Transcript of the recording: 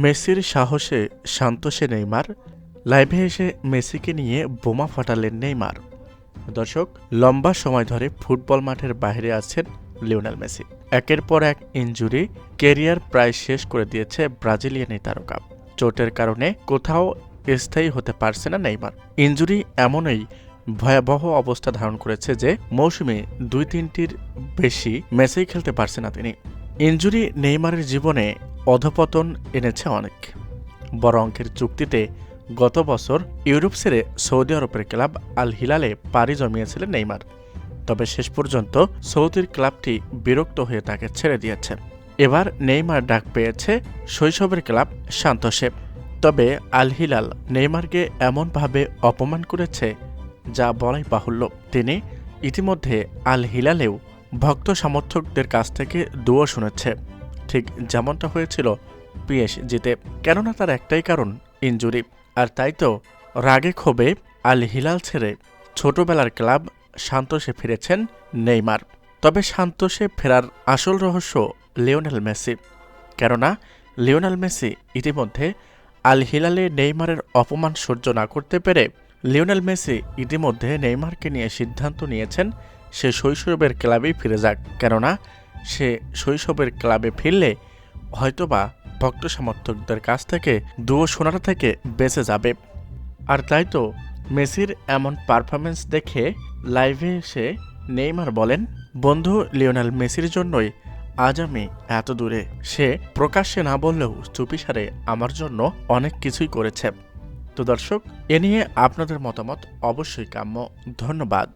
মেসির সাহসে সান্তোসে নেইমার, লাইভে এসে মেসিকে নিয়ে বোমা ফাটালেন নেইমার। দর্শক, লম্বা সময় ধরে ফুটবল মাঠের বাইরে আছেন লিওনেল মেসি। একের পর এক ইনজুরি কেরিয়ার প্রায় শেষ করে দিয়েছে ব্রাজিলিয়ান এই তারকা। চোটের কারণে কোথাও স্থায়ী হতে পারছে না নেইমার। ইনজুরি এমনই ভয়াবহ অবস্থা ধারণ করেছে যে মৌসুমে 2-3টির বেশি ম্যাচেই খেলতে পারছে না তিনি। ইনজুরি নেইমারের জীবনে অধপতন এনেছে অনেক। বড় অঙ্কের চুক্তিতে গত বছর ইউরোপ ছেড়ে সৌদি আরবের ক্লাব আল হিলালে পাড়ি জমিয়েছিলেন নেইমার। তবে শেষ পর্যন্ত সৌদির ক্লাবটি বিরক্ত হয়ে তাকে ছেড়ে দিয়েছে। এবার নেইমার ডাক পেয়েছে শৈশবের ক্লাব সান্তোসে। তবে আল হিলাল নেইমারকে এমনভাবে অপমান করেছে যা বলাই বাহুল্য। তিনি ইতিমধ্যে আল হিলালেও ভক্ত সমর্থকদের কাছ থেকে দুয়ো শুনেছে, ঠিক যেমনটা হয়েছিল পিএসজিতে। কেননা তার একটাই কারণ, ইনজুরি। আর তাই তো রাগে ক্ষোভে আল হিলাল ছেড়ে ছোটবেলার ক্লাব সান্তোসে ফিরেছেন নেইমার। তবে সান্তোসে ফেরার আসল রহস্য লিওনেল মেসি। কেননা লিওনেল মেসি ইতিমধ্যে আল হিলালে নেইমারের অপমান সহ্য না করতে পেরে লিওনেল মেসি ইতিমধ্যে নেইমারকে নিয়ে সিদ্ধান্ত নিয়েছেন সে শৈশবের ক্লাবেই ফিরে যাক। কেননা সে শৈশবের ক্লাবে ফিরলে হয়তোবা ভক্ত সমর্থকদের কাছ থেকে দুয়ো শোনাটা থেকে বেঁচে যাবে। আর তাই তো মেসির এমন পারফরমেন্স দেখে লাইভে এসে নেইমার বলেন, বন্ধু লিওনেল মেসির জন্যই আজ আমি এত দূরে। সে প্রকাশ্যে না বললেও চুপিসারে আমার জন্য অনেক কিছুই করেছে। তো দর্শক, এ নিয়ে আপনাদের মতামত অবশ্যই কাম্য। ধন্যবাদ।